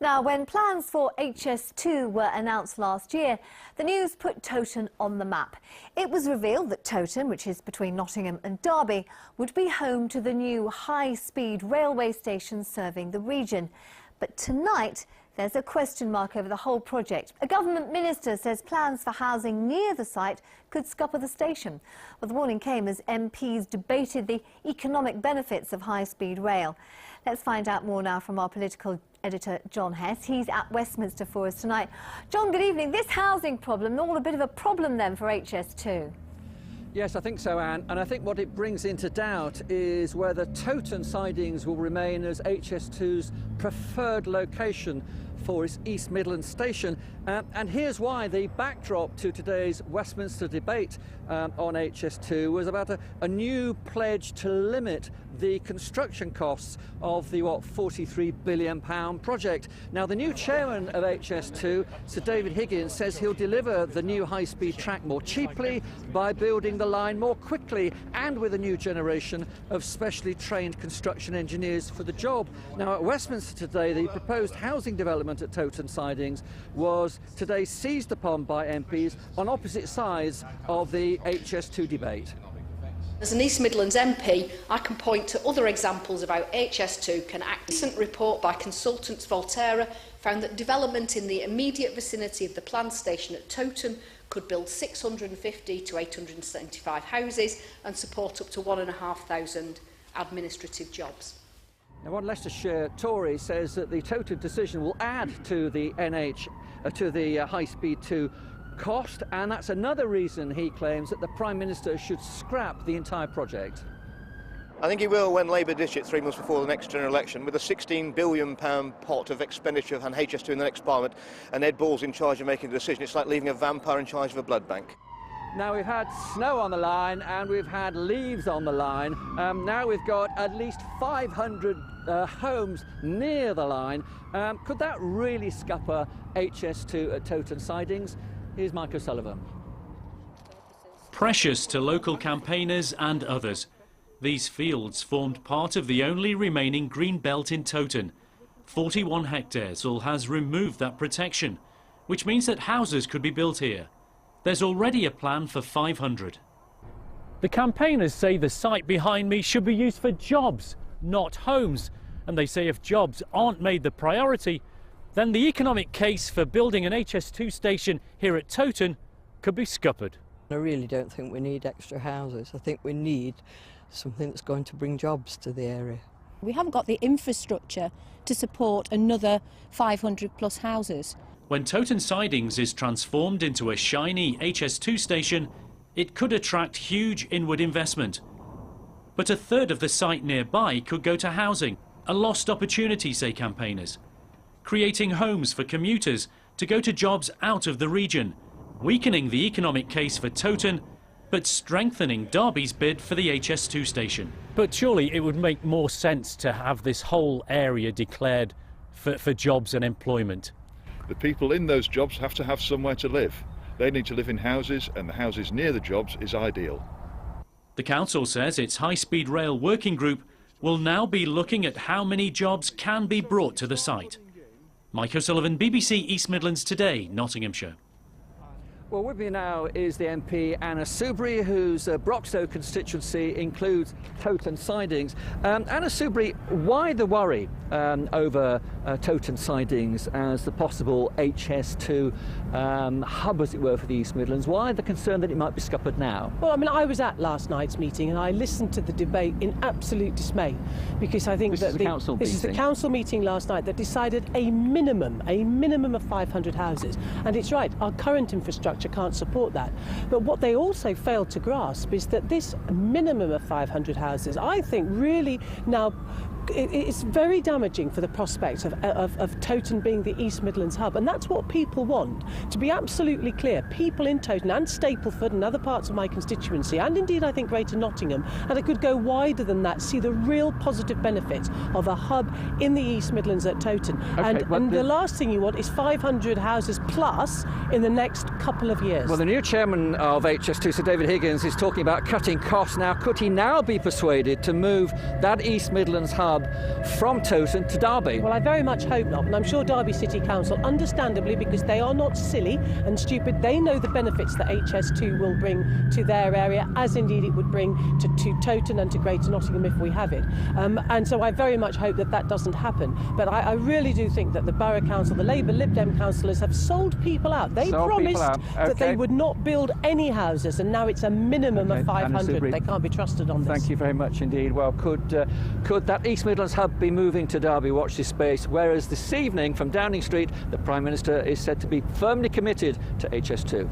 Now, when plans for HS2 were announced last year, the news put Toton on the map. It was revealed that Toton, which is between Nottingham and Derby, would be home to the new high-speed railway station serving the region. But tonight, there's a question mark over the whole project. A government minister says plans for housing near the site could scupper the station. Well, the warning came as MPs debated the economic benefits of high-speed rail. Let's find out more now from our political editor, John Hess. He's at Westminster for us tonight. John, good evening. This housing problem, all a bit of a problem then for HS2. Yes, I think so, Anne. And I think what it brings into doubt is whether Toton sidings will remain as HS2's preferred location for its East Midlands station. And here's why. The backdrop to today's Westminster debate on HS2 was about a new pledge to limit the construction costs of the, £43 billion project. Now, the new chairman of HS2, Sir David Higgins, says he'll deliver the new high-speed track more cheaply by building the line more quickly and with a new generation of specially trained construction engineers for the job. Now, at Westminster today, the proposed housing development at Toton sidings was today seized upon by MPs on opposite sides of the HS2 debate. As an East Midlands MP, I can point to other examples of how HS2 can act. A recent report by consultants Volterra found that development in the immediate vicinity of the planned station at Toton could build 650 to 875 houses and support up to 1,500 administrative jobs. Now, one Leicestershire Tory says that the Toton decision will add to the high-speed 2 cost, and that's another reason he claims that the Prime Minister should scrap the entire project. I think he will when Labour ditch it 3 months before the next general election, with a £16 billion pot of expenditure on HS2 in the next Parliament, and Ed Ball's in charge of making the decision. It's like leaving a vampire in charge of a blood bank. Now, we've had snow on the line and we've had leaves on the line. Now we've got at least 500 homes near the line. Could that really scupper HS2 at Toton sidings? Here's Mike O'Sullivan. Precious to local campaigners and others, these fields formed part of the only remaining green belt in Toton. 41 hectares all has removed that protection, which means that houses could be built here. There's already a plan for 500. The campaigners say the site behind me should be used for jobs, not homes. And they say if jobs aren't made the priority, then the economic case for building an HS2 station here at Toton could be scuppered. I really don't think we need extra houses. I think we need something that's going to bring jobs to the area. We haven't got the infrastructure to support another 500 plus houses. When Toton sidings is transformed into a shiny HS2 station, it could attract huge inward investment. But a third of the site nearby could go to housing, a lost opportunity, say campaigners. Creating homes for commuters to go to jobs out of the region, weakening the economic case for Toton, but strengthening Derby's bid for the HS2 station. But surely it would make more sense to have this whole area declared for jobs and employment. The people in those jobs have to have somewhere to live. They need to live in houses, and the houses near the jobs is ideal. The council says its high-speed rail working group will now be looking at how many jobs can be brought to the site. Mike O'Sullivan, BBC East Midlands Today, Nottinghamshire. Well, with me now is the MP Anna Soubry, whose Broxtowe constituency includes Toton sidings. Anna Soubry, why the worry over Toton sidings as the possible HS2 hub, as it were, for the East Midlands? Why the concern that it might be scuppered now? Well, I mean, I was at last night's meeting and I listened to the debate in absolute dismay, because I think this is the council meeting last night that decided a minimum of 500 houses. And it's right, our current infrastructure can't support that. But what they also failed to grasp is that this minimum of 500 houses, I think, really now it's very damaging for the prospect of Toton being the East Midlands hub, and that's what people want. To be absolutely clear, people in Toton and Stapleford and other parts of my constituency, and indeed I think Greater Nottingham, and it could go wider than that, see the real positive benefits of a hub in the East Midlands at Toton. Okay, and the last thing you want is 500 houses plus in the next couple of years. Well, the new chairman of HS2, Sir David Higgins, is talking about cutting costs. Now, could he now be persuaded to move that East Midlands hub hub from Toton to Derby? Well, I very much hope not, and I'm sure Derby City Council, understandably, because they are not silly and stupid, they know the benefits that HS2 will bring to their area, as indeed it would bring to Toton and to Greater Nottingham if we have it. And so I very much hope that that doesn't happen. But I really do think that the Borough Council, the Labour Lib Dem councillors have sold people out. They promised that they would not build any houses, and now it's a minimum of 500. They can't be trusted on this. Thank you very much indeed. Well, could that East Midlands hub be moving to Derby? Watch this space. Whereas this evening from Downing Street, the Prime Minister is said to be firmly committed to HS2.